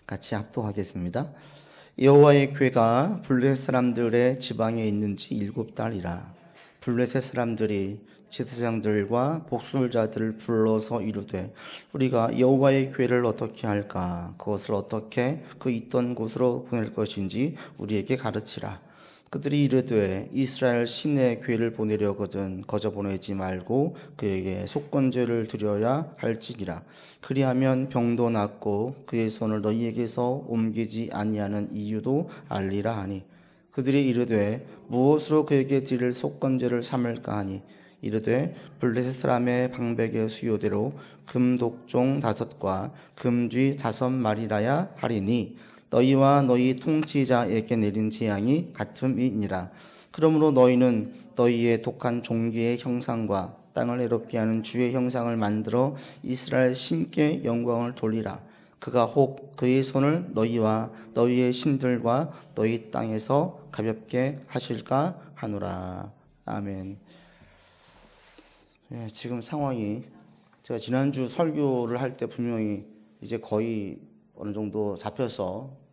같이 합독하겠습니다. 여호와의 궤가 블레셋 사람들의 지방에 있는지 7달이라. 블레셋 사람들이 제사장들과 복술자들을 불러서 이르되 우리가 여호와의 궤를 어떻게 할까? 그것을 어떻게 그 있던 곳으로 보낼 것인지 우리에게 가르치라. 그들이 이르되 이스라엘 신의 궤를 보내려거든 거저 보내지 말고 그에게 속건제를 드려야 할지니라. 그리하면 병도 낫고 그의 손을 너희에게서 옮기지 아니하는 이유도 알리라 하니, 그들이 이르되 무엇으로 그에게 드릴 속건제를 삼을까 하니, 이르되 블레셋 사람의 방백의 수요대로 금독종 5과 금쥐 5마리라야 하리니 너희와 너희 통치자에게 내린 재앙이 같음이니라. 그러므로 너희는 너희의 독한 종기의 형상과 땅을 해롭게 하는 주의 형상을 만들어 이스라엘 신께 영광을 돌리라. 그가 혹 그의 손을 너희와 너희의 신들과 너희 땅에서 가볍게 하실까 하노라. 아멘. 네, 지금 상황이, 제가 지난주 설교를 할 때 분명히 이제 거의 어느 정도 잡혀서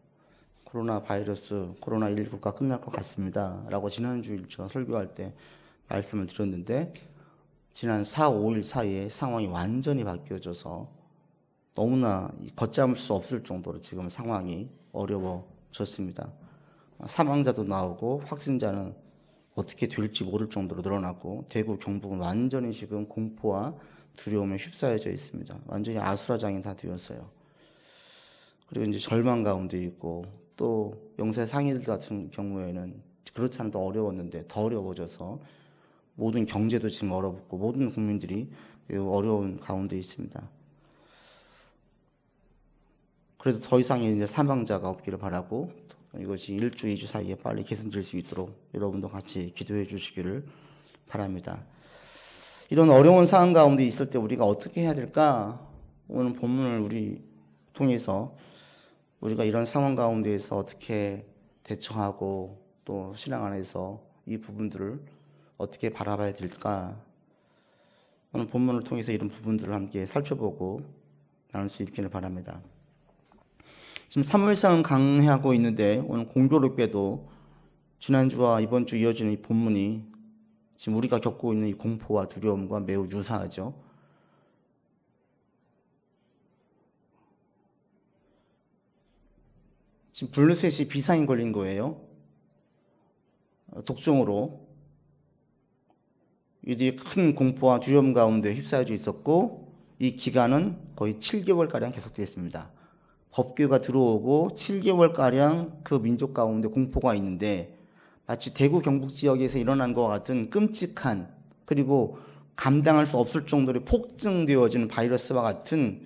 코로나19가 끝날 것 같습니다 라고 지난주 제가 설교할 때 말씀을 드렸는데, 지난 4, 5일 사이에 상황이 완전히 바뀌어져서 너무나 걷잡을 수 없을 정도로 지금 상황이 어려워졌습니다. 사망자도 나오고 확진자는 어떻게 될지 모를 정도로 늘어났고, 대구, 경북은 완전히 지금 공포와 두려움에 휩싸여져 있습니다. 완전히 아수라장이 다 되었어요. 그리고 이제 절망 가운데 있고, 또 영세 상인들 같은 경우에는 그렇지 않아도 어려웠는데 더 어려워져서 모든 경제도 지금 얼어붙고 모든 국민들이 어려운 가운데 있습니다. 그래도 더 이상의 이제 사망자가 없기를 바라고, 이것이 1주, 2주 사이에 빨리 개선될 수 있도록 여러분도 같이 기도해 주시기를 바랍니다. 이런 어려운 상황 가운데 있을 때 우리가 어떻게 해야 될까? 오늘 본문을 우리 통해서 우리가 이런 상황 가운데에서 어떻게 대처하고 또 신앙 안에서 이 부분들을 어떻게 바라봐야 될까? 오늘 본문을 통해서 이런 부분들을 함께 살펴보고 나눌 수 있기를 바랍니다. 지금 사무엘상은 강해하고 있는데, 오늘 공교롭게도 지난주와 이번 주 이어지는 이 본문이 지금 우리가 겪고 있는 이 공포와 두려움과 매우 유사하죠. 지금 블레셋이 비상이 걸린 거예요. 독종으로. 이들이 큰 공포와 두려움 가운데 휩싸여져 있었고, 이 기간은 거의 7개월가량 계속되었습니다. 법규가 들어오고 7개월가량 그 민족 가운데 공포가 있는데, 마치 대구 경북 지역에서 일어난 것과 같은 끔찍한, 그리고 감당할 수 없을 정도로 폭증되어지는 바이러스와 같은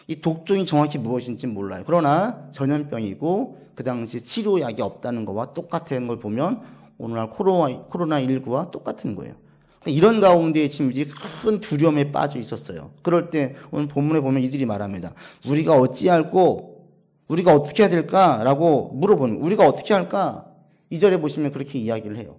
이 독종이 정확히 무엇인지 몰라요. 그러나 전염병이고 그 당시 치료약이 없다는 것과 똑같은 걸 보면 오늘날 코로나19와 똑같은 거예요. 이런 가운데 지금 이제 큰 두려움에 빠져 있었어요. 그럴 때 오늘 본문에 보면 이들이 말합니다. 우리가 어찌할꼬, 우리가 어떻게 해야 될까라고 물어보는, 우리가 어떻게 할까? 2절에 보시면 그렇게 이야기를 해요.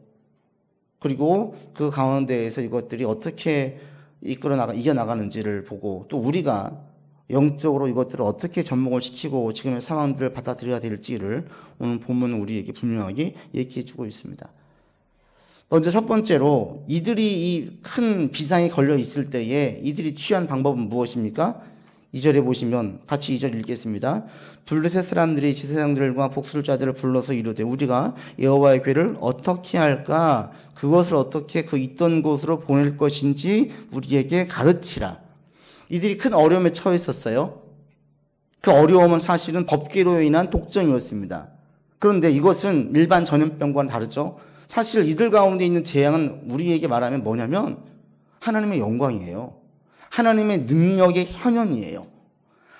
그리고 그 가운데에서 이것들이 어떻게 이겨나가는지를 보고, 또 우리가 영적으로 이것들을 어떻게 접목을 시키고 지금의 상황들을 받아들여야 될지를 오늘 본문은 우리에게 분명하게 얘기해 주고 있습니다. 먼저 첫 번째로, 이들이 이 큰 비상에 걸려 있을 때에 이들이 취한 방법은 무엇입니까? 2절에 보시면 같이 2절 읽겠습니다. 블레셋 사람들이 제사장들과 복술자들을 불러서 이르되 우리가 여호와의 궤를 어떻게 할까? 그것을 어떻게 그 있던 곳으로 보낼 것인지 우리에게 가르치라. 이들이 큰 어려움에 처했었어요. 그 어려움은 사실은 법규로 인한 독점이었습니다. 그런데 이것은 일반 전염병과는 다르죠. 사실 이들 가운데 있는 재앙은 우리에게 말하면 뭐냐면 하나님의 영광이에요. 하나님의 능력의 현현이에요.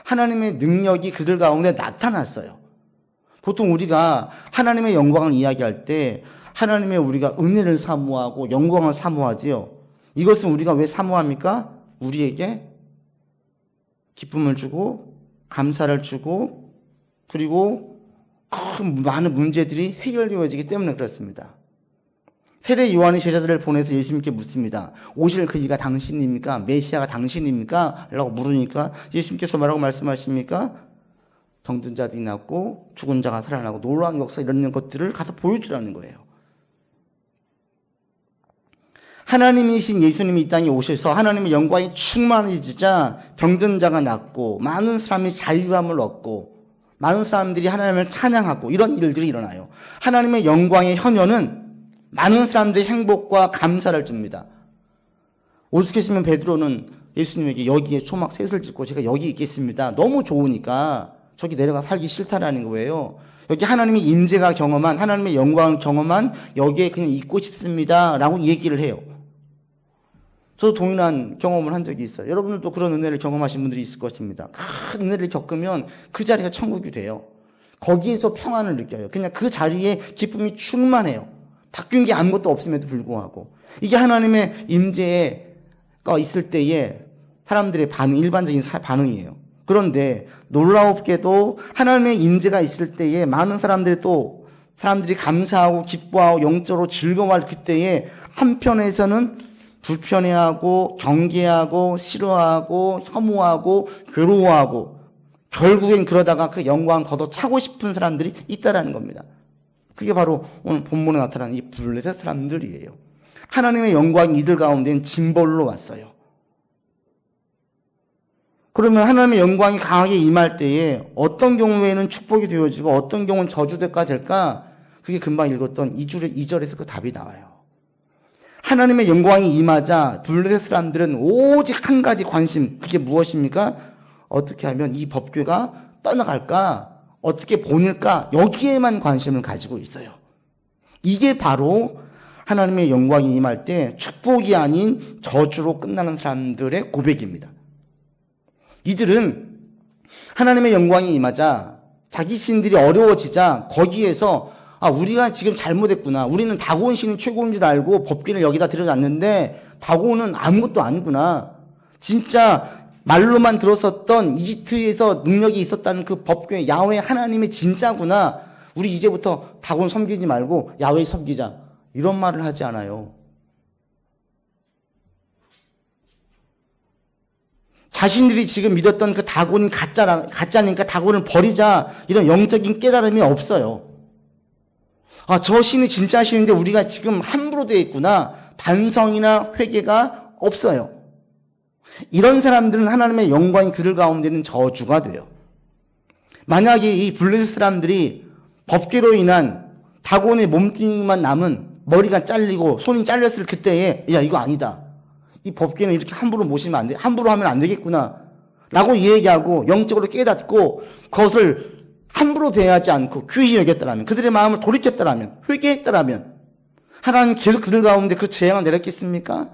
하나님의 능력이 그들 가운데 나타났어요. 보통 우리가 하나님의 영광을 이야기할 때 하나님의 우리가 은혜를 사모하고 영광을 사모하지요. 이것은 우리가 왜 사모합니까? 우리에게 기쁨을 주고 감사를 주고, 그리고 큰 많은 문제들이 해결되어지기 때문에 그렇습니다. 세례 요한이 제자들을 보내서 예수님께 묻습니다. 오실 그이가 당신입니까? 메시아가 당신입니까? 라고 물으니까 예수님께서 뭐라고 말씀하십니까? 병든 자들이 낫고 죽은 자가 살아나고 놀라운 역사 이런 것들을 가서 보여주라는 거예요. 하나님이신 예수님이 이 땅에 오셔서 하나님의 영광이 충만해지자 병든 자가 낫고 많은 사람이 자유함을 얻고 많은 사람들이 하나님을 찬양하고 이런 일들이 일어나요. 하나님의 영광의 현현은 많은 사람들의 행복과 감사를 줍니다. 오죽했으면 베드로는 예수님에게 여기에 초막 셋을 짓고 제가 여기 있겠습니다. 너무 좋으니까 저기 내려가 살기 싫다라는 거예요. 여기 하나님의 임재가 경험한 하나님의 영광을 경험한 여기에 그냥 있고 싶습니다 라고 얘기를 해요. 저도 동일한 경험을 한 적이 있어요. 여러분들도 그런 은혜를 경험하신 분들이 있을 것입니다. 큰 은혜를 겪으면 그 자리가 천국이 돼요. 거기에서 평안을 느껴요. 그냥 그 자리에 기쁨이 충만해요. 바뀐 게 아무것도 없음에도 불구하고. 이게 하나님의 임재가 있을 때에 사람들의 반응, 일반적인 반응이에요. 그런데 놀라웠게도 하나님의 임재가 있을 때에 많은 사람들이 감사하고 기뻐하고 영적으로 즐거워할 그때에 한편에서는 불편해하고 경계하고 싫어하고 혐오하고 괴로워하고 결국엔 그러다가 그 영광 걷어차고 싶은 사람들이 있다라는 겁니다. 그게 바로 오늘 본문에 나타나는 이 블레셋 사람들이에요. 하나님의 영광이 이들 가운데는 짐벌로 왔어요. 그러면 하나님의 영광이 강하게 임할 때에 어떤 경우에는 축복이 되어지고 어떤 경우는 저주가 될까? 그게 금방 읽었던 2절에서 그 답이 나와요. 하나님의 영광이 임하자 블레셋 사람들은 오직 한 가지 관심, 그게 무엇입니까? 어떻게 하면 이 법궤가 떠나갈까? 어떻게 보낼까? 여기에만 관심을 가지고 있어요. 이게 바로 하나님의 영광이 임할 때 축복이 아닌 저주로 끝나는 사람들의 고백입니다. 이들은 하나님의 영광이 임하자 자기 신들이 어려워지자 거기에서 우리가 지금 잘못했구나. 우리는 다곤 신이 최고인 줄 알고 법궤를 여기다 들여놨는데 다곤은 아무것도 아니구나. 진짜 말로만 들었었던 이집트에서 능력이 있었다는 그 법궤 야훼 하나님의 진짜구나. 우리 이제부터 다곤 섬기지 말고 야훼 섬기자. 이런 말을 하지 않아요. 자신들이 지금 믿었던 그 다곤이 가짜니까 다곤을 버리자. 이런 영적인 깨달음이 없어요. 저 신이 진짜 신인데 우리가 지금 함부로 되어 있구나. 반성이나 회개가 없어요. 이런 사람들은 하나님의 영광이 그들 가운데는 저주가 돼요. 만약에 이 블레셋 사람들이 법궤로 인한 다곤의 몸뚱이만 남은 머리가 잘리고 손이 잘렸을 그때에 야 이거 아니다. 이 법궤는 이렇게 함부로 모시면 안 돼. 함부로 하면 안 되겠구나. 라고 얘기하고 영적으로 깨닫고 그것을 함부로 대하지 않고 귀히 여겼다라면 그들의 마음을 돌이켰다라면 회개했다라면 하나님 계속 그들 가운데 그 재앙을 내렸겠습니까?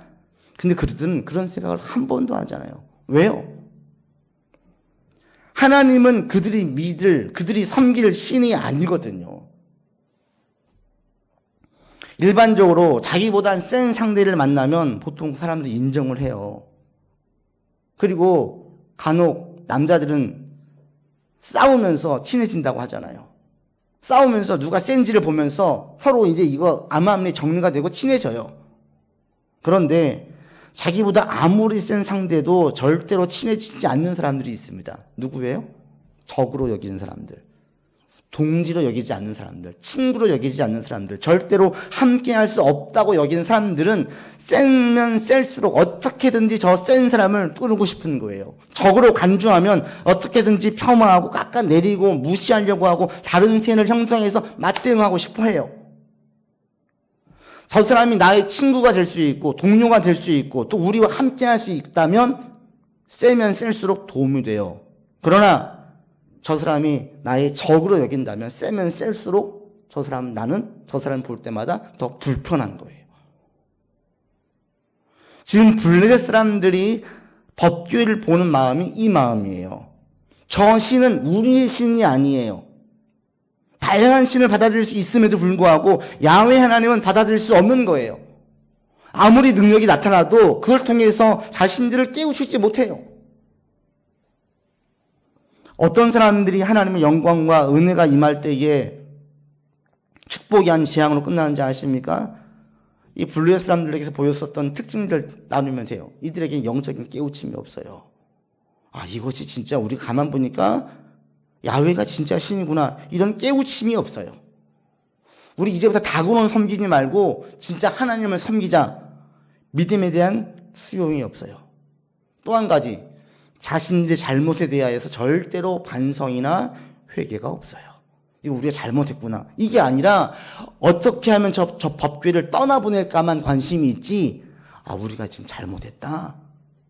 근데 그들은 그런 생각을 한 번도 하잖아요. 왜요? 하나님은 그들이 섬길 신이 아니거든요. 일반적으로 자기보다 센 상대를 만나면 보통 사람들이 인정을 해요. 그리고 간혹 남자들은 싸우면서 친해진다고 하잖아요. 싸우면서 누가 센지를 보면서 서로 이제 이거 암암리 정리가 되고 친해져요. 그런데 자기보다 아무리 센 상대도 절대로 친해지지 않는 사람들이 있습니다. 누구예요? 적으로 여기는 사람들. 동지로 여기지 않는 사람들, 친구로 여기지 않는 사람들, 절대로 함께할 수 없다고 여기는 사람들은 세면 셀수록 어떻게든지 저 센 사람을 뚫고 싶은 거예요. 적으로 간주하면 어떻게든지 폄하하고 깎아내리고 무시하려고 하고 다른線을 형성해서 맞대응하고 싶어 해요. 저 사람이 나의 친구가 될 수 있고 동료가 될 수 있고 또 우리와 함께할 수 있다면 세면 셀수록 도움이 돼요. 그러나 저 사람이 나의 적으로 여긴다면 세면 셀수록 나는 저 사람 볼 때마다 더 불편한 거예요. 지금 블레셋 사람들이 법궤를 보는 마음이 이 마음이에요. 저 신은 우리의 신이 아니에요. 다양한 신을 받아들일 수 있음에도 불구하고 야훼 하나님은 받아들일 수 없는 거예요. 아무리 능력이 나타나도 그걸 통해서 자신들을 깨우치지 못해요. 어떤 사람들이 하나님의 영광과 은혜가 임할 때에 축복이 아닌 재앙으로 끝나는지 아십니까? 이 블레셋 사람들에게서 보였었던 특징들 나누면 돼요. 이들에게 영적인 깨우침이 없어요. 이것이 진짜 우리 가만 보니까 야훼가 진짜 신이구나. 이런 깨우침이 없어요. 우리 이제부터 다구는 섬기지 말고 진짜 하나님을 섬기자. 믿음에 대한 수용이 없어요. 또 한 가지, 자신들의 잘못에 대하여서 절대로 반성이나 회개가 없어요. 이거 우리가 잘못했구나. 이게 아니라 어떻게 하면 저 법궤를 떠나보낼까만 관심이 있지, 우리가 지금 잘못했다.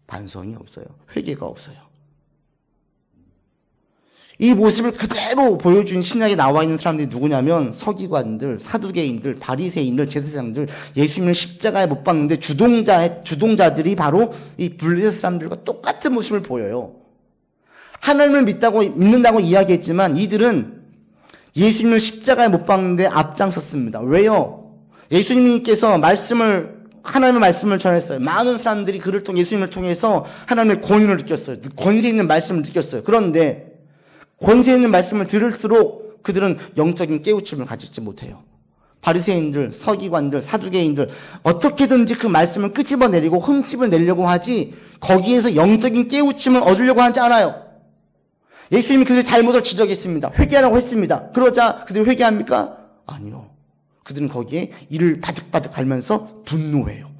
반성이 없어요. 회개가 없어요. 이 모습을 그대로 보여준 신약에 나와 있는 사람들이 누구냐면 서기관들, 사두개인들, 바리새인들, 제사장들, 예수님을 십자가에 못 박는데 주동자들이 바로 이 블레셋 사람들과 똑같은 모습을 보여요. 하나님을 믿는다고 이야기했지만 이들은 예수님을 십자가에 못 박는데 앞장섰습니다. 왜요? 예수님께서 하나님의 말씀을 전했어요. 많은 사람들이 예수님을 통해서 하나님의 권위를 느꼈어요. 권세 있는 말씀을 느꼈어요. 그런데 권세 있는 말씀을 들을수록 그들은 영적인 깨우침을 가지지 못해요. 바리새인들, 서기관들, 사두개인들 어떻게든지 그 말씀을 끄집어내리고 흠집을 내려고 하지 거기에서 영적인 깨우침을 얻으려고 하지 않아요. 예수님이 그들의 잘못을 지적했습니다. 회개하라고 했습니다. 그러자 그들이 회개합니까? 아니요. 그들은 거기에 이를 바득바득 갈면서 분노해요.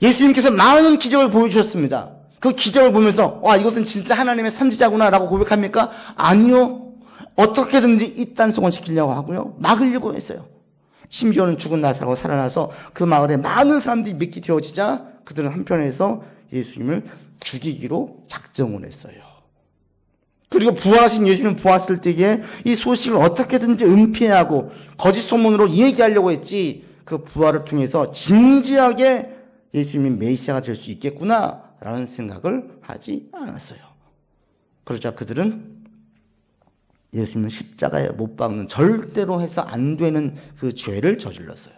예수님께서 많은 기적을 보여주셨습니다. 그 기적을 보면서 이것은 진짜 하나님의 선지자구나 라고 고백합니까? 아니요. 어떻게든지 이단속을 시키려고 하고요. 막으려고 했어요. 심지어는 죽은 나사로가 살아나서 그 마을에 많은 사람들이 믿게 되어지자 그들은 한편에서 예수님을 죽이기로 작정을 했어요. 그리고 부활하신 예수님을 보았을 때에 이 소식을 어떻게든지 은폐하고 거짓 소문으로 얘기하려고 했지, 그 부활을 통해서 진지하게 예수님이 메시아가 될 수 있겠구나 라는 생각을 하지 않았어요. 그러자 그들은 예수님을 십자가에 못 박는, 절대로 해서 안 되는 그 죄를 저질렀어요.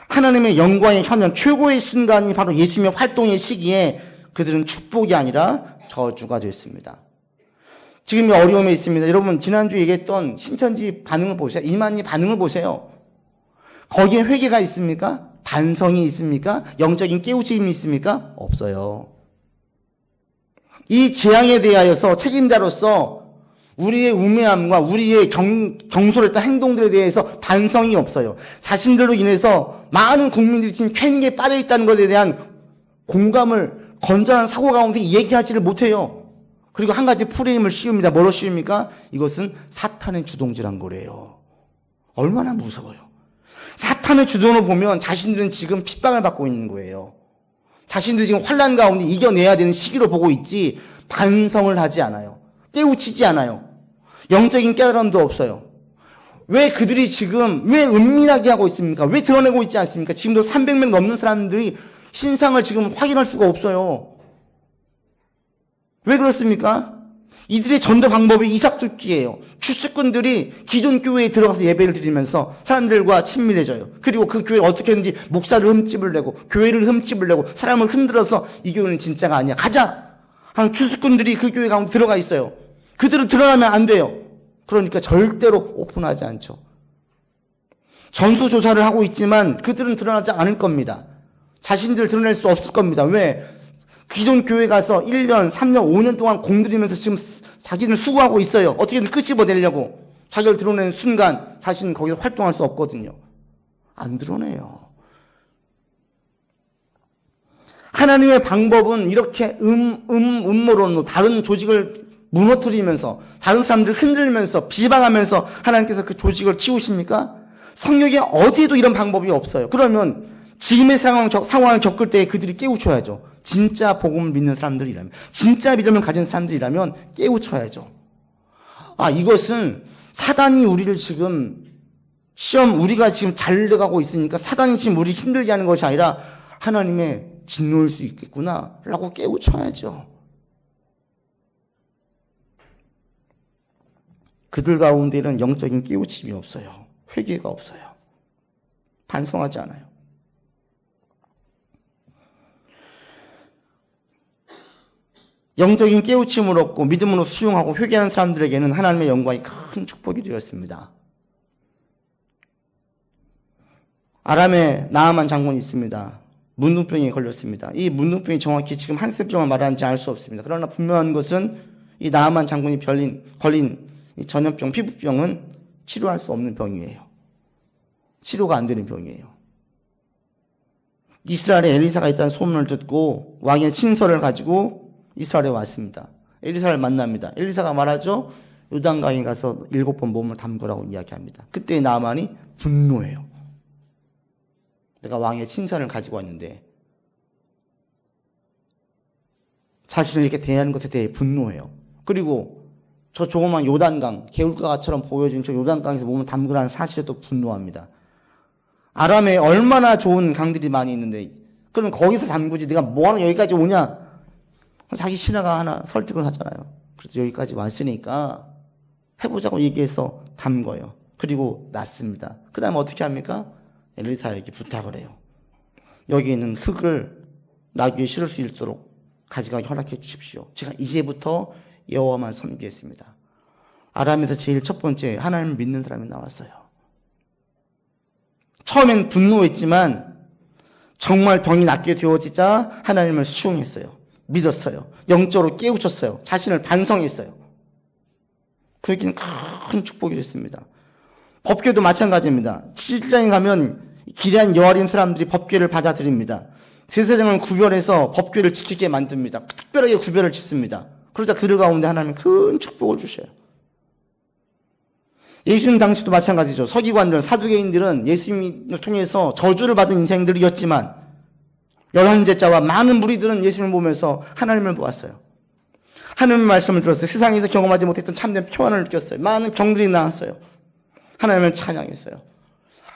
하나님의 영광의 현현, 최고의 순간이 바로 예수님의 활동의 시기에 그들은 축복이 아니라 저주가 됐습니다. 지금 이 어려움에 있습니다. 여러분, 지난주 얘기했던 신천지 반응을 보세요. 이만희 반응을 보세요. 거기에 회개가 있습니까? 반성이 있습니까? 영적인 깨우침이 있습니까? 없어요. 이 재앙에 대하여서 책임자로서 우리의 우매함과 우리의 경솔했던 행동들에 대해서 반성이 없어요. 자신들로 인해서 많은 국민들이 지금 패닉에 빠져 있다는 것에 대한 공감을 건전한 사고 가운데 얘기하지를 못해요. 그리고 한 가지 프레임을 씌웁니다. 뭐로 씌웁니까? 이것은 사탄의 주동질한 거래요. 얼마나 무서워요. 사탄의 주동을 보면 자신들은 지금 핍박을 받고 있는 거예요. 자신들이 지금 환난 가운데 이겨내야 되는 시기로 보고 있지, 반성을 하지 않아요. 깨우치지 않아요. 영적인 깨달음도 없어요. 왜 그들이 지금 왜 은밀하게 하고 있습니까? 왜 드러내고 있지 않습니까? 지금도 300명 넘는 사람들이 신상을 지금 확인할 수가 없어요. 왜 그렇습니까? 이들의 전도 방법이 이삭죽기예요. 출석꾼들이 기존 교회에 들어가서 예배를 드리면서 사람들과 친밀해져요. 그리고 그 교회 어떻게든지 목사를 흠집을 내고 교회를 흠집을 내고 사람을 흔들어서 이 교회는 진짜가 아니야, 가자 하는 출석꾼들이 그 교회 가운데 들어가 있어요. 그들은 드러나면 안 돼요. 그러니까 절대로 오픈하지 않죠. 전수조사를 하고 있지만 그들은 드러나지 않을 겁니다. 자신들을 드러낼 수 없을 겁니다. 왜? 기존 교회 가서 1년, 3년, 5년 동안 공들이면서 지금 자기는 수고하고 있어요. 어떻게든 끄집어내려고. 자기를 드러내는 순간 자신은 거기서 활동할 수 없거든요. 안 드러내요. 하나님의 방법은 이렇게 음모론으로 다른 조직을 무너뜨리면서 다른 사람들을 흔들면서 비방하면서 하나님께서 그 조직을 키우십니까? 성경에 어디에도 이런 방법이 없어요. 그러면 지금의 상황을 겪을 때 그들이 깨우쳐야죠. 진짜 복음을 믿는 사람들이라면, 진짜 믿음을 가진 사람들이라면 깨우쳐야죠. 이것은 사단이 우리를 지금 우리가 지금 잘 돼가고 있으니까 사단이 지금 우리 힘들게 하는 것이 아니라 하나님의 진노일 수 있겠구나 라고 깨우쳐야죠. 그들 가운데는 영적인 깨우침이 없어요. 회개가 없어요. 반성하지 않아요. 영적인 깨우침을 얻고 믿음으로 수용하고 회개하는 사람들에게는 하나님의 영광이 큰 축복이 되었습니다. 아람에 나아만 장군이 있습니다. 문둥병에 걸렸습니다. 이 문둥병이 정확히 지금 한센병을 말하는지 알 수 없습니다. 그러나 분명한 것은 이 나아만 장군이 걸린 이 전염병, 피부병은 치료할 수 없는 병이에요. 치료가 안 되는 병이에요. 이스라엘에 엘리사가 있다는 소문을 듣고 왕의 친서를 가지고 이스라엘에 왔습니다. 엘리사를 만납니다. 엘리사가 말하죠. 요단강에 가서 7번 몸을 담그라고 이야기합니다. 그때 나아만이 분노해요. 내가 왕의 친서를 가지고 왔는데 자신을 이렇게 대하는 것에 대해 분노해요. 그리고 저 조그만 요단강, 개울가처럼 보여진 저 요단강에서 몸을 담그라는 사실에 또 분노합니다. 아람에 얼마나 좋은 강들이 많이 있는데 그럼 거기서 담그지 내가 뭐하러 여기까지 오냐? 자기 신하가 하나 설득을 하잖아요. 그래서 여기까지 왔으니까 해보자고 얘기해서 담궈요. 그리고 낫습니다. 그 다음에 어떻게 합니까? 엘리사에게 부탁을 해요. 여기 있는 흙을 나귀에 실을 수 있도록 가져가게 허락해 주십시오. 제가 이제부터 여호와만 섬기겠습니다. 아람에서 제일 첫 번째 하나님을 믿는 사람이 나왔어요. 처음엔 분노했지만 정말 병이 낫게 되어지자 하나님을 수용했어요. 믿었어요. 영적으로 깨우쳤어요. 자신을 반성했어요. 그에게는 큰 축복이 됐습니다. 법궤도 마찬가지입니다. 7장에 가면 기리한 여아림 사람들이 법궤를 받아들입니다. 제사장을 구별해서 법궤를 지키게 만듭니다. 특별하게 구별을 짓습니다. 그러자 그들 가운데 하나님은 큰 축복을 주셔요. 예수님 당시도 마찬가지죠. 서기관들, 사두개인들은 예수님을 통해서 저주를 받은 인생들이었지만 11제자와 많은 무리들은 예수님을 보면서 하나님을 보았어요. 하나님의 말씀을 들었어요. 세상에서 경험하지 못했던 참된 평안을 느꼈어요. 많은 병들이 나았어요. 하나님을 찬양했어요.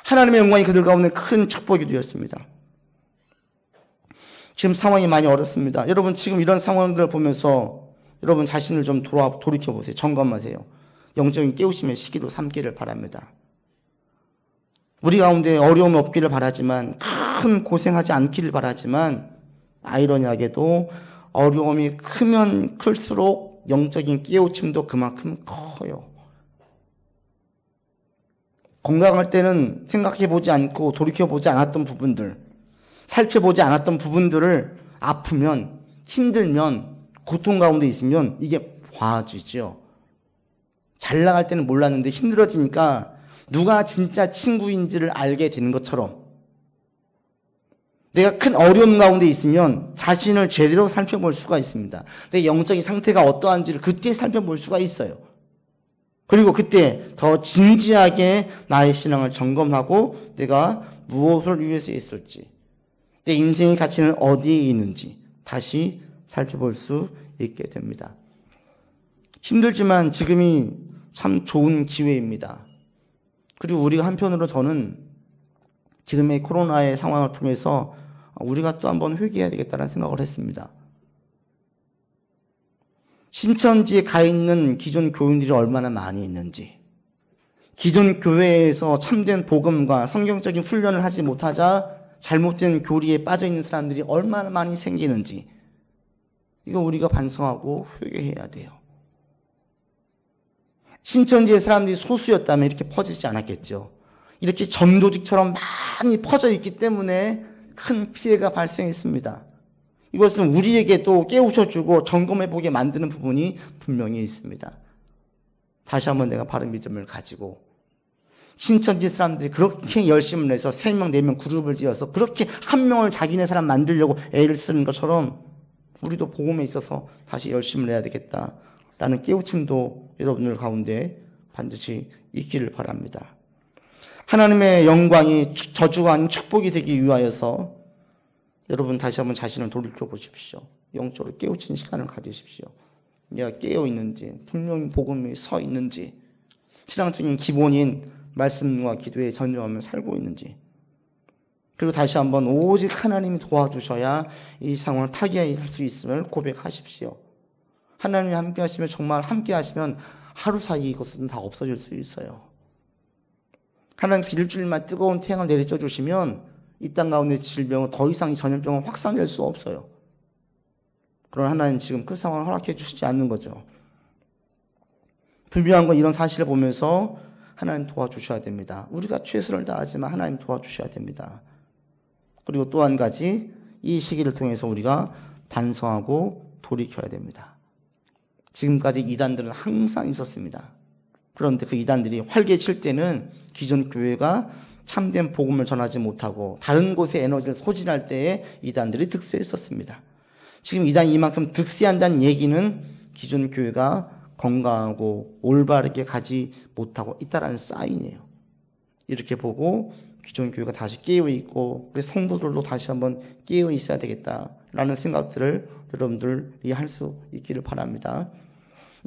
하나님의 영광이 그들 가운데 큰 축복이 되었습니다. 지금 상황이 많이 어렵습니다. 여러분 지금 이런 상황들을 보면서 여러분 자신을 좀 돌이켜보세요. 점검하세요. 영적인 깨우침의 시기로 삼기를 바랍니다. 우리 가운데 어려움이 없기를 바라지만 큰 고생하지 않기를 바라지만 아이러니하게도 어려움이 크면 클수록 영적인 깨우침도 그만큼 커요. 건강할 때는 생각해보지 않고 돌이켜보지 않았던 부분들, 살펴보지 않았던 부분들을 아프면, 힘들면, 고통 가운데 있으면 이게 봐지죠. 잘 나갈 때는 몰랐는데 힘들어지니까 누가 진짜 친구인지를 알게 되는 것처럼 내가 큰 어려움 가운데 있으면 자신을 제대로 살펴볼 수가 있습니다. 내 영적인 상태가 어떠한지를 그때 살펴볼 수가 있어요. 그리고 그때 더 진지하게 나의 신앙을 점검하고 내가 무엇을 위해서 있을지, 내 인생의 가치는 어디에 있는지 다시 살펴볼 수 있게 됩니다. 힘들지만 지금이 참 좋은 기회입니다. 그리고 우리가 한편으로 저는 지금의 코로나의 상황을 통해서 우리가 또 한번 회개해야 되겠다는 생각을 했습니다. 신천지에 가 있는 기존 교인들이 얼마나 많이 있는지, 기존 교회에서 참된 복음과 성경적인 훈련을 하지 못하자 잘못된 교리에 빠져 있는 사람들이 얼마나 많이 생기는지, 이거 우리가 반성하고 회개해야 돼요. 신천지의 사람들이 소수였다면 이렇게 퍼지지 않았겠죠. 이렇게 점조직처럼 많이 퍼져 있기 때문에 큰 피해가 발생했습니다. 이것은 우리에게도 깨우쳐주고 점검해보게 만드는 부분이 분명히 있습니다. 다시 한번 내가 바른 믿음을 가지고 신천지 사람들이 그렇게 열심을 내서 3명, 4명 그룹을 지어서 그렇게 한 명을 자기네 사람 만들려고 애를 쓰는 것처럼 우리도 복음에 있어서 다시 열심을 내야 되겠다라는 깨우침도 여러분들 가운데 반드시 있기를 바랍니다. 하나님의 영광이 저주가 아닌 축복이 되기 위하여서 여러분 다시 한번 자신을 돌이켜보십시오. 영적으로 깨우친 시간을 가지십시오. 내가 깨어있는지, 분명히 복음이 서 있는지, 신앙적인 기본인 말씀과 기도에 전념하며 살고 있는지, 그리고 다시 한번 오직 하나님이 도와주셔야 이 상황을 타개하게 살 수 있음을 고백하십시오. 하나님이 함께 하시면, 정말 함께 하시면 하루 사이 이것은 다 없어질 수 있어요. 하나님께서 일주일만 뜨거운 태양을 내리쳐 주시면 이 땅 가운데 질병은 더 이상 이 전염병은 확산될 수 없어요. 그러나 하나님 지금 그 상황을 허락해 주시지 않는 거죠. 분명한 건 이런 사실을 보면서 하나님 도와주셔야 됩니다. 우리가 최선을 다하지만 하나님 도와주셔야 됩니다. 그리고 또 한 가지, 이 시기를 통해서 우리가 반성하고 돌이켜야 됩니다. 지금까지 이단들은 항상 있었습니다. 그런데 그 이단들이 활개칠 때는 기존 교회가 참된 복음을 전하지 못하고 다른 곳에 에너지를 소진할 때에 이단들이 득세했었습니다. 지금 이단이 이만큼 득세한다는 얘기는 기존 교회가 건강하고 올바르게 가지 못하고 있다라는 사인이에요. 이렇게 보고 기존 교회가 다시 깨어있고 우리 성도들도 다시 한번 깨어있어야 되겠다라는 생각들을 여러분들이 할 수 있기를 바랍니다.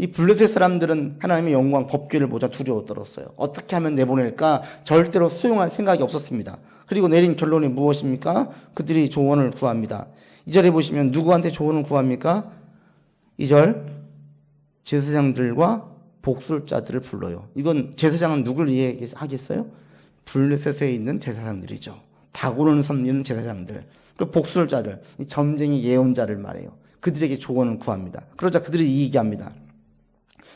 이 블레셋 사람들은 하나님의 영광 법궤를 보자 두려워 떨었어요. 어떻게 하면 내보낼까? 절대로 수용할 생각이 없었습니다. 그리고 내린 결론이 무엇입니까? 그들이 조언을 구합니다. 2절에 보시면 누구한테 조언을 구합니까? 2절 제사장들과 복술자들을 불러요. 이건 제사장은 누굴 이야기하겠어요? 블레셋에 있는 제사장들이죠. 다곤을 섬기는 제사장들. 그리고 복술자들, 전쟁의 예언자를 말해요. 그들에게 조언을 구합니다. 그러자 그들이 얘기합니다.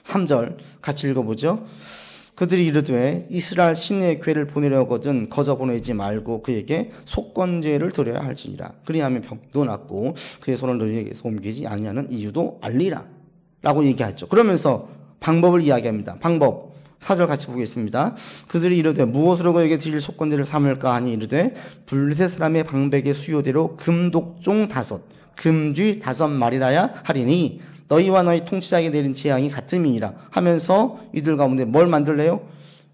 3절 같이 읽어보죠. 그들이 이르되 이스라엘 신의 괴를 보내려거든 거저 보내지 말고 그에게 속건제를 드려야 할지니라. 그리하면 병도 낫고 그의 손을 너희에게서 옮기지 아니하는 이유도 알리라 라고 얘기하죠. 그러면서 방법을 이야기합니다. 방법 4절 같이 보겠습니다. 그들이 이르되 무엇으로 그에게 드릴 속건제를 삼을까 하니 이르되 블레셋 사람의 방백의 수요대로 금독종 5 금쥐 5마리라야 하리니 너희와 너희 통치자에게 내린 재앙이 같음이니라 하면서 이들 가운데 뭘 만들래요?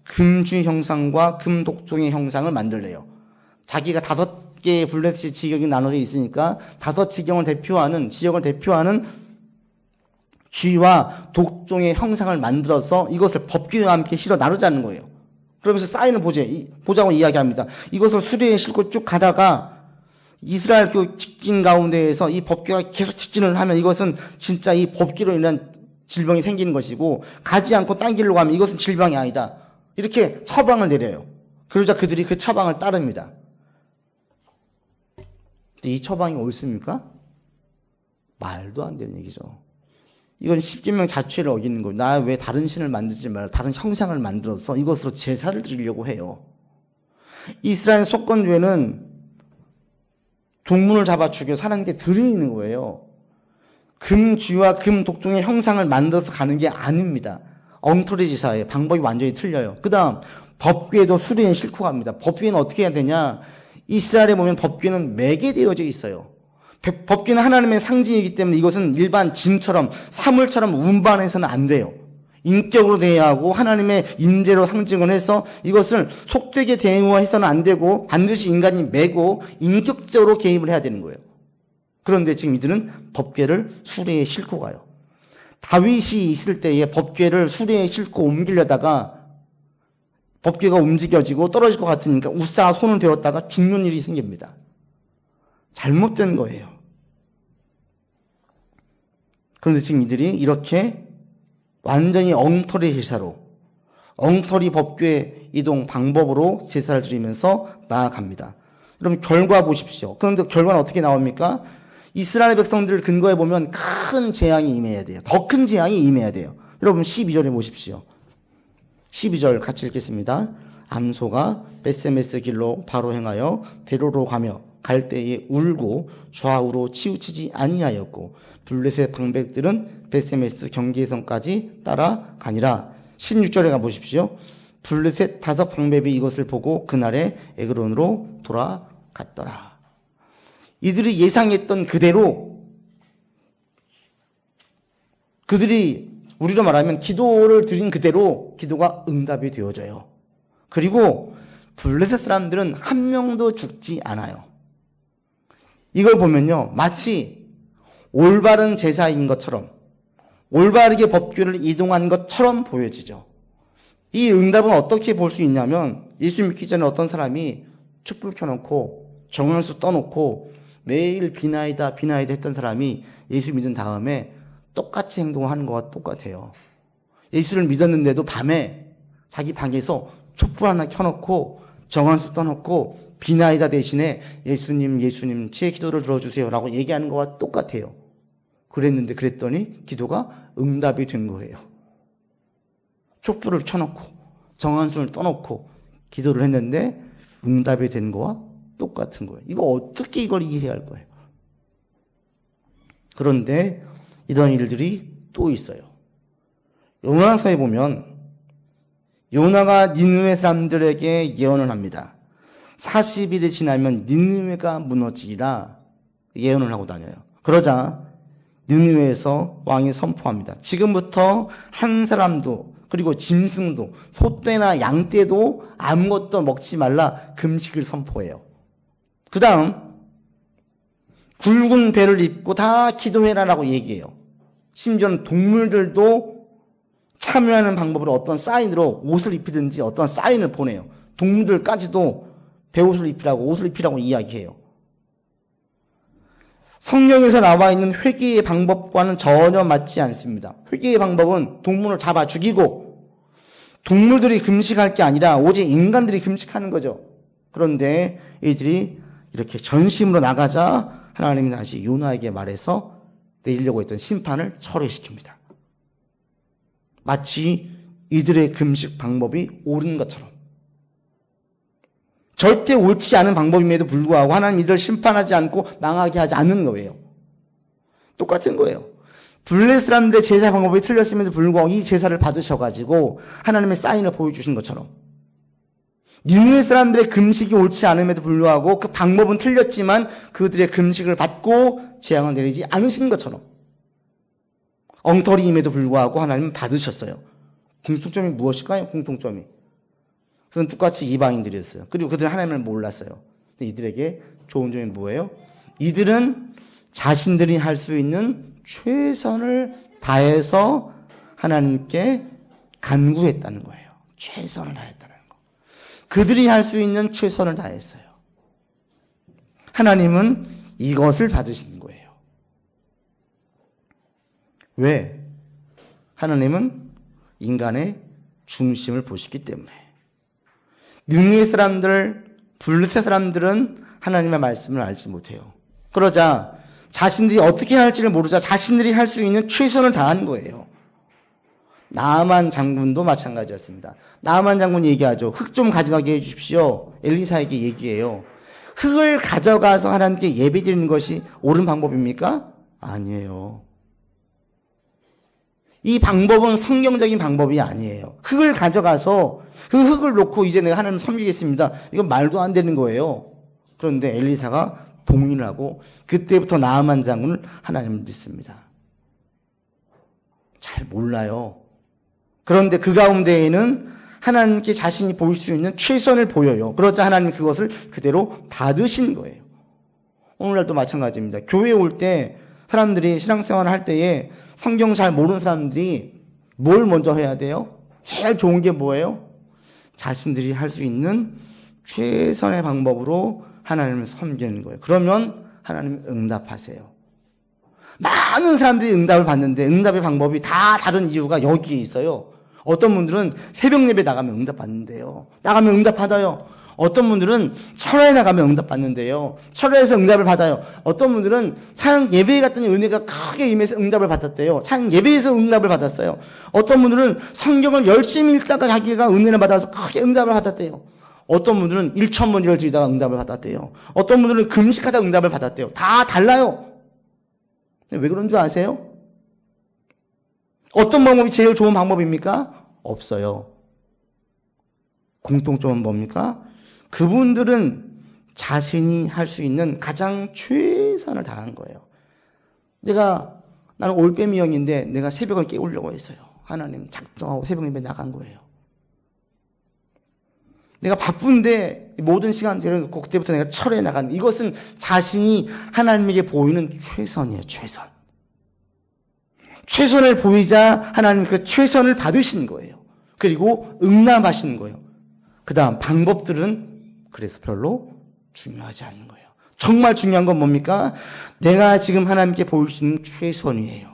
금쥐 형상과 금독종의 형상을 만들래요. 자기가 5개의 블레셋 지역이 나눠져 있으니까 5지역을 대표하는 쥐와 독종의 형상을 만들어서 이것을 법궤와 함께 실어 나누자는 거예요. 그러면서 사인을 보자고 이야기합니다. 이것을 수레에 싣고 쭉 가다가 이스라엘 그 직진 가운데에서 이 법궤가 계속 직진을 하면 이것은 진짜 이 법궤로 인한 질병이 생기는 것이고 가지 않고 딴 길로 가면 이것은 질병이 아니다. 이렇게 처방을 내려요. 그러자 그들이 그 처방을 따릅니다. 근데 이 처방이 옳습니까? 말도 안 되는 얘기죠. 이건 십계명 자체를 어기는 거예요. 나 왜 다른 신을 만들지 말고 다른 형상을 만들어서 이것으로 제사를 드리려고 해요. 이스라엘 속건죄는 동물을 잡아 죽여 하나님께 드리는 거예요. 금쥐와 금독종의 형상을 만들어서 가는 게 아닙니다. 엉터리 제사의 방법이 완전히 틀려요. 그 다음 법궤도 수레에 싣고 갑니다. 법궤는 어떻게 해야 되냐? 이스라엘에 보면 법궤는 매게 되어져 있어요. 법궤는 하나님의 상징이기 때문에 이것은 일반 짐처럼 사물처럼 운반해서는 안 돼요. 인격으로 대해야 하고 하나님의 임재로 상징을 해서 이것을 속되게 대우해서는 안 되고 반드시 인간이 메고 인격적으로 개입을 해야 되는 거예요. 그런데 지금 이들은 법궤를 수레에 싣고 가요. 다윗이 있을 때에 법궤를 수레에 싣고 옮기려다가 법궤가 움직여지고 떨어질 것 같으니까 우사가 손을 대었다가 죽는 일이 생깁니다. 잘못된 거예요. 그런데 지금 이들이 이렇게 완전히 엉터리 제사로 엉터리 법궤 이동 방법으로 제사를 드리면서 나아갑니다. 그럼 결과 보십시오. 그런데 결과는 어떻게 나옵니까? 이스라엘 백성들을 근거해 보면 큰 재앙이 임해야 돼요. 더 큰 재앙이 임해야 돼요. 여러분 12절에 보십시오. 12절 같이 읽겠습니다. 암소가 벳세메스 길로 바로 행하여 베로로 가며 갈 때에 울고 좌우로 치우치지 아니하였고 블레셋 방백들은 벳세메스 경계선까지 따라가니라. 16절에 가보십시오. 블레셋 5 방백이 이것을 보고 그날에 에그론으로 돌아갔더라. 이들이 예상했던 그대로 그들이 우리로 말하면 기도를 드린 그대로 기도가 응답이 되어져요. 그리고 블레셋 사람들은 한 명도 죽지 않아요. 이걸 보면요, 마치 올바른 제사인 것처럼 올바르게 법궤를 이동한 것처럼 보여지죠. 이 응답은 어떻게 볼 수 있냐면 예수 믿기 전에 어떤 사람이 촛불 켜놓고 정연수 떠놓고 매일 비나이다 했던 사람이 예수 믿은 다음에 똑같이 행동하는 것과 똑같아요. 예수를 믿었는데도 밤에 자기 방에서 촛불 하나 켜놓고 정연수 떠놓고 비나이다 대신에 예수님 제 기도를 들어주세요 라고 얘기하는 것과 똑같아요. 그랬더니 기도가 응답이 된 거예요. 촛불을 켜놓고 정한순을 떠놓고 기도를 했는데 응답이 된 거와 똑같은 거예요. 이거 어떻게 이걸 이해할 거예요? 그런데 이런 일들이 또 있어요. 요나서에 보면 요나가 니느웨 사람들에게 예언을 합니다. 40일이 지나면 니느웨가 무너지리라 예언을 하고 다녀요. 그러자 니느웨에서 왕이 선포합니다. 지금부터 한 사람도 그리고 짐승도 소떼나 양떼도 아무것도 먹지 말라 금식을 선포해요. 그 다음 굵은 배를 입고 다 기도해라라고 얘기해요. 심지어는 동물들도 참여하는 방법으로 어떤 사인으로 옷을 입히든지 어떤 사인을 보내요. 동물들까지도 배옷을 입히라고 옷을 입히라고 이야기해요. 성경에서 나와 있는 회개의 방법과는 전혀 맞지 않습니다. 회개의 방법은 동물을 잡아 죽이고 동물들이 금식할 게 아니라 오직 인간들이 금식하는 거죠. 그런데 이들이 이렇게 전심으로 나가자 하나님이 다시 요나에게 말해서 내리려고 했던 심판을 철회시킵니다. 마치 이들의 금식 방법이 옳은 것처럼. 절대 옳지 않은 방법임에도 불구하고 하나님 이들을 심판하지 않고 망하게 하지 않는 거예요. 똑같은 거예요. 블레 사람들의 제사 방법이 틀렸음에도 불구하고 이 제사를 받으셔가지고 하나님의 사인을 보여주신 것처럼 니느웨 사람들의 금식이 옳지 않음에도 불구하고 그 방법은 틀렸지만 그들의 금식을 받고 재앙을 내리지 않으신 것처럼 엉터리임에도 불구하고 하나님은 받으셨어요. 공통점이 무엇일까요? 공통점이. 그건 똑같이 이방인들이었어요. 그리고 그들은 하나님을 몰랐어요. 근데 이들에게 좋은 점이 뭐예요? 이들은 자신들이 할 수 있는 최선을 다해서 하나님께 간구했다는 거예요. 최선을 다했다는 거. 그들이 할 수 있는 최선을 다했어요. 하나님은 이것을 받으시는 거예요. 왜? 하나님은 인간의 중심을 보시기 때문에. 니느웨 사람들, 블레셋 사람들은 하나님의 말씀을 알지 못해요. 그러자 자신들이 어떻게 할지를 모르자 자신들이 할 수 있는 최선을 다한 거예요. 나아만 장군도 마찬가지였습니다. 나아만 장군이 얘기하죠. 흙 좀 가져가게 해주십시오. 엘리사에게 얘기해요. 흙을 가져가서 하나님께 예배드리는 것이 옳은 방법입니까? 아니에요. 이 방법은 성경적인 방법이 아니에요. 흙을 가져가서 그 흙을 놓고 이제 내가 하나님을 섬기겠습니다. 이건 말도 안 되는 거예요. 그런데 엘리사가 동의를 하고 그때부터 나아만 장군은 하나님을 믿습니다. 잘 몰라요. 그런데 그 가운데에는 하나님께 자신이 보일 수 있는 최선을 보여요. 그러자 하나님이 그것을 그대로 받으신 거예요. 오늘날도 마찬가지입니다. 교회에 올 때 사람들이 신앙생활을 할 때에 성경 잘 모르는 사람들이 뭘 먼저 해야 돼요? 제일 좋은 게 뭐예요? 자신들이 할 수 있는 최선의 방법으로 하나님을 섬기는 거예요. 그러면 하나님 응답하세요. 많은 사람들이 응답을 받는데 응답의 방법이 다 다른 이유가 여기에 있어요. 어떤 분들은 새벽 예배 나가면 응답 받는데요. 나가면 응답 받아요. 어떤 분들은 철회에 나가면 응답 받는데요. 철회에서 응답을 받아요. 어떤 분들은 찬양 예배에 갔더니 은혜가 크게 임해서 응답을 받았대요. 찬양 예배에서 응답을 받았어요. 어떤 분들은 성경을 열심히 읽다가 자기가 은혜를 받아서 크게 응답을 받았대요. 어떤 분들은 1,000번을 드리다가 응답을 받았대요. 어떤 분들은 금식하다 응답을 받았대요. 다 달라요. 왜 그런 줄 아세요? 어떤 방법이 제일 좋은 방법입니까? 없어요. 공통점은 뭡니까? 그분들은 자신이 할 수 있는 가장 최선을 다한 거예요. 나는 올빼미 형인데 내가 새벽을 깨우려고 했어요. 하나님 작정하고 새벽 예배 나간 거예요. 내가 바쁜데 모든 시간 들여놓고 그때부터 내가 철에 나간 이것은 자신이 하나님에게 보이는 최선이에요. 최선. 최선을 보이자 하나님 그 최선을 받으신 거예요. 그리고 응답하시는 거예요. 그 다음 방법들은 그래서 별로 중요하지 않는 거예요. 정말 중요한 건 뭡니까? 내가 지금 하나님께 보일 수 있는 최선이에요.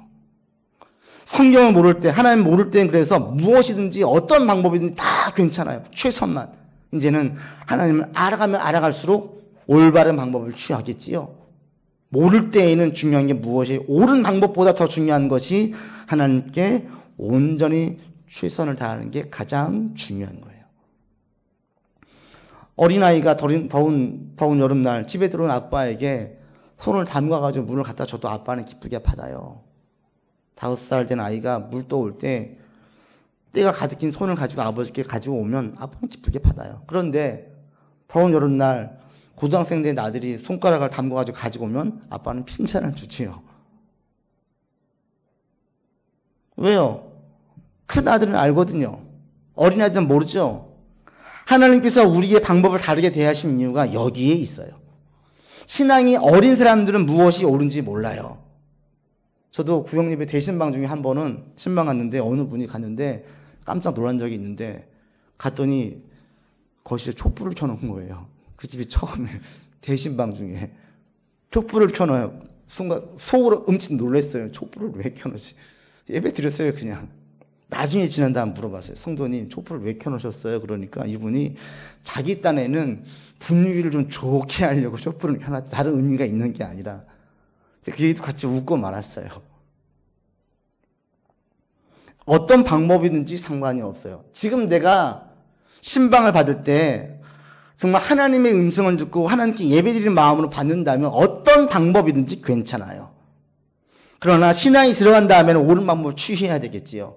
성경을 모를 때, 하나님 모를 때는 그래서 무엇이든지 어떤 방법이든지 다 괜찮아요. 최선만. 이제는 하나님을 알아가면 알아갈수록 올바른 방법을 취하겠지요. 모를 때에는 중요한 게 무엇이 옳은 방법보다 더 중요한 것이 하나님께 온전히 최선을 다하는 게 가장 중요한 거예요. 어린아이가 더운 여름날 집에 들어온 아빠에게 손을 담가가지고 물을 갖다 줘도 아빠는 기쁘게 받아요. 5살 된 아이가 물 떠올 때 때가 가득 낀 손을 가지고 아버지께 가지고 오면 아빠는 기쁘게 받아요. 그런데 더운 여름날 고등학생 된 아들이 손가락을 담궈가지고 가지고 오면 아빠는 핀잔을 주지요. 왜요? 큰 아들은 알거든요. 어린아이들은 모르죠. 하나님께서 우리의 방법을 다르게 대하신 이유가 여기에 있어요. 신앙이 어린 사람들은 무엇이 옳은지 몰라요. 저도 구역예배 대신방 중에 한 번은 신방 갔는데 어느 분이 갔는데 깜짝 놀란 적이 있는데 갔더니 거실에 촛불을 켜놓은 거예요. 그 집이 처음에 대신방 중에 촛불을 켜놔요. 순간 속으로 음칫 놀랐어요. 촛불을 왜 켜놓지? 예배 드렸어요 그냥. 나중에 지난 다음 물어봤어요. 성도님 촛불을 왜 켜놓으셨어요? 그러니까 이분이 자기 딴에는 분위기를 좀 좋게 하려고 촛불을 켜놨다. 다른 의미가 있는 게 아니라 그 얘기도 같이 웃고 말았어요. 어떤 방법이든지 상관이 없어요. 지금 내가 신방을 받을 때 정말 하나님의 음성을 듣고 하나님께 예배드리는 마음으로 받는다면 어떤 방법이든지 괜찮아요. 그러나 신앙이 들어간 다음에는 옳은 방법을 취해야 되겠지요.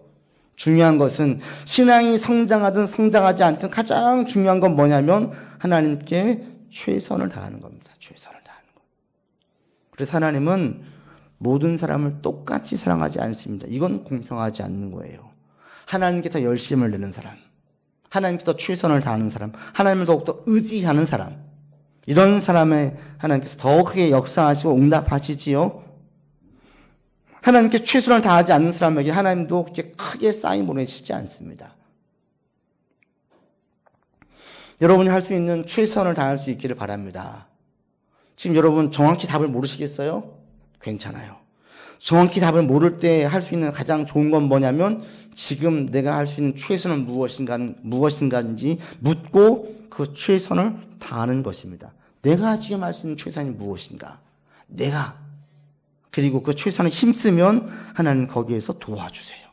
중요한 것은 신앙이 성장하든 성장하지 않든 가장 중요한 건 뭐냐면 하나님께 최선을 다하는 겁니다. 최선을 다하는 것. 그래서 하나님은 모든 사람을 똑같이 사랑하지 않습니다. 이건 공평하지 않는 거예요. 하나님께 더 열심을 내는 사람, 하나님께 더 최선을 다하는 사람, 하나님을 더욱더 의지하는 사람, 이런 사람의 하나님께서 더 크게 역사하시고 응답하시지요. 하나님께 최선을 다하지 않는 사람에게 하나님도 그렇게 크게 사인 보내시지 않습니다. 여러분이 할 수 있는 최선을 다할 수 있기를 바랍니다. 지금 여러분 정확히 답을 모르시겠어요? 괜찮아요. 정확히 답을 모를 때 할 수 있는 가장 좋은 건 뭐냐면 지금 내가 할 수 있는 최선은 무엇인가인지 묻고 그 최선을 다하는 것입니다. 내가 지금 할 수 있는 최선이 무엇인가? 그리고 그 최선을 힘쓰면 하나님 거기에서 도와주세요.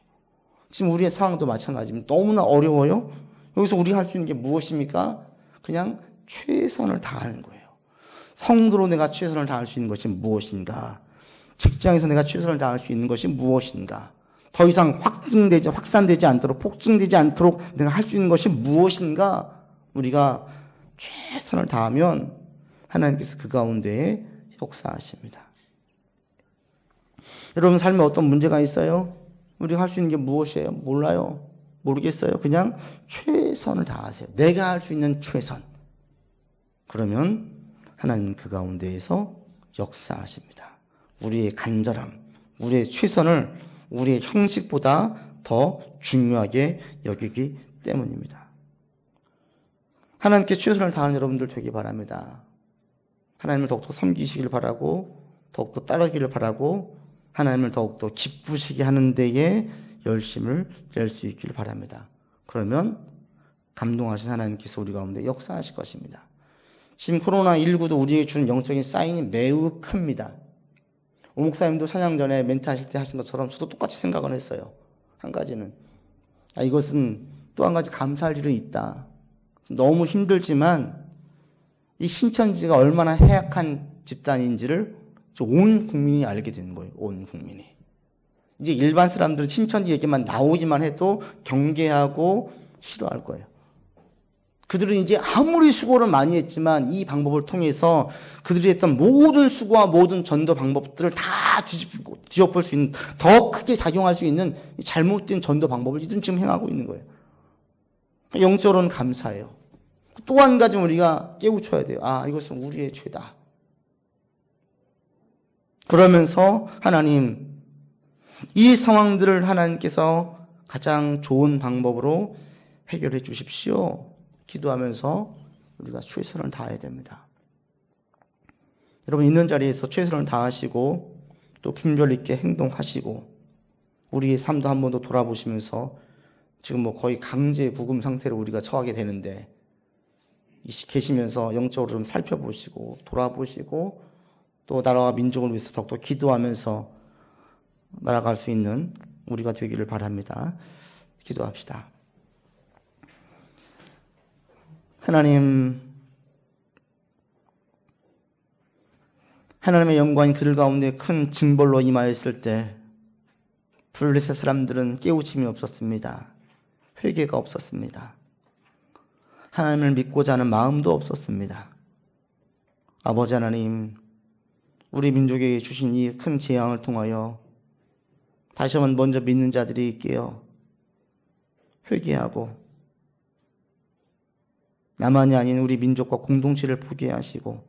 지금 우리의 상황도 마찬가지입니다. 너무나 어려워요. 여기서 우리가 할 수 있는 게 무엇입니까? 그냥 최선을 다하는 거예요. 성도로 내가 최선을 다할 수 있는 것이 무엇인가? 직장에서 내가 최선을 다할 수 있는 것이 무엇인가? 더 이상 확산되지 않도록, 폭증되지 않도록 내가 할 수 있는 것이 무엇인가? 우리가 최선을 다하면 하나님께서 그 가운데에 역사하십니다. 여러분 삶에 어떤 문제가 있어요? 우리가 할 수 있는 게 무엇이에요? 몰라요. 모르겠어요. 그냥 최선을 다하세요. 내가 할 수 있는 최선. 그러면 하나님 그 가운데에서 역사하십니다. 우리의 간절함, 우리의 최선을 우리의 형식보다 더 중요하게 여기기 때문입니다. 하나님께 최선을 다하는 여러분들 되기 바랍니다. 하나님을 더욱더 섬기시길 바라고 더욱더 따르기를 바라고 하나님을 더욱더 기쁘시게 하는 데에 열심을 낼 수 있기를 바랍니다. 그러면 감동하신 하나님께서 우리 가운데 역사하실 것입니다. 지금 코로나19도 우리에게 주는 영적인 사인이 매우 큽니다. 오 목사님도 찬양 전에 멘트 하실 때 하신 것처럼 저도 똑같이 생각을 했어요. 한 가지는 이것은 또 한 가지 감사할 일은 있다. 너무 힘들지만 이 신천지가 얼마나 해악한 집단인지를 온 국민이 알게 되는 거예요. 온 국민이. 이제 일반 사람들은 신천지 얘기만 나오기만 해도 경계하고 싫어할 거예요. 그들은 이제 아무리 수고를 많이 했지만 이 방법을 통해서 그들이 했던 모든 수고와 모든 전도 방법들을 다 뒤엎을 수 있는, 더 크게 작용할 수 있는 잘못된 전도 방법을 이들은 지금 행하고 있는 거예요. 영적으로는 감사해요. 또 한 가지 우리가 깨우쳐야 돼요. 이것은 우리의 죄다. 그러면서 하나님, 이 상황들을 하나님께서 가장 좋은 방법으로 해결해 주십시오. 기도하면서 우리가 최선을 다해야 됩니다. 여러분 있는 자리에서 최선을 다하시고 또 분별 있게 행동하시고 우리의 삶도 한 번 더 돌아보시면서 지금 거의 강제 구금 상태로 우리가 처하게 되는데 계시면서 영적으로 좀 살펴보시고 돌아보시고 또 나라와 민족을 위해서 더욱더 기도하면서 날아갈 수 있는 우리가 되기를 바랍니다. 기도합시다. 하나님의 영광이 그들 가운데 큰 징벌로 임하였을 때 블레셋 사람들은 깨우침이 없었습니다. 회개가 없었습니다. 하나님을 믿고자 하는 마음도 없었습니다. 아버지 하나님, 우리 민족에게 주신 이 큰 재앙을 통하여 다시 한번 먼저 믿는 자들이 깨어 회개하고 나만이 아닌 우리 민족과 공동체를 보게 하시고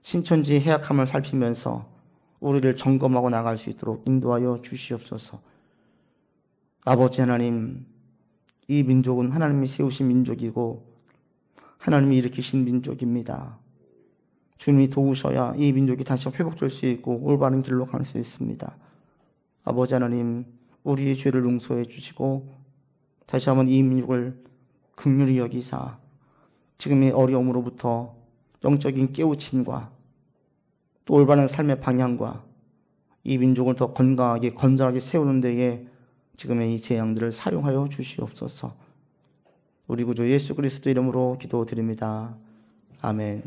신천지의 해악함을 살피면서 우리를 점검하고 나갈 수 있도록 인도하여 주시옵소서. 아버지 하나님, 이 민족은 하나님이 세우신 민족이고 하나님이 일으키신 민족입니다. 주님이 도우셔야 이 민족이 다시 회복될 수 있고 올바른 길로 갈 수 있습니다. 아버지 하나님, 우리의 죄를 용서해 주시고 다시 한번 이 민족을 긍휼히 여기사 지금의 어려움으로부터 영적인 깨우침과 또 올바른 삶의 방향과 이 민족을 더 건강하게 건전하게 세우는 데에 지금의 이 재앙들을 사용하여 주시옵소서. 우리 구주 예수 그리스도 이름으로 기도드립니다. 아멘.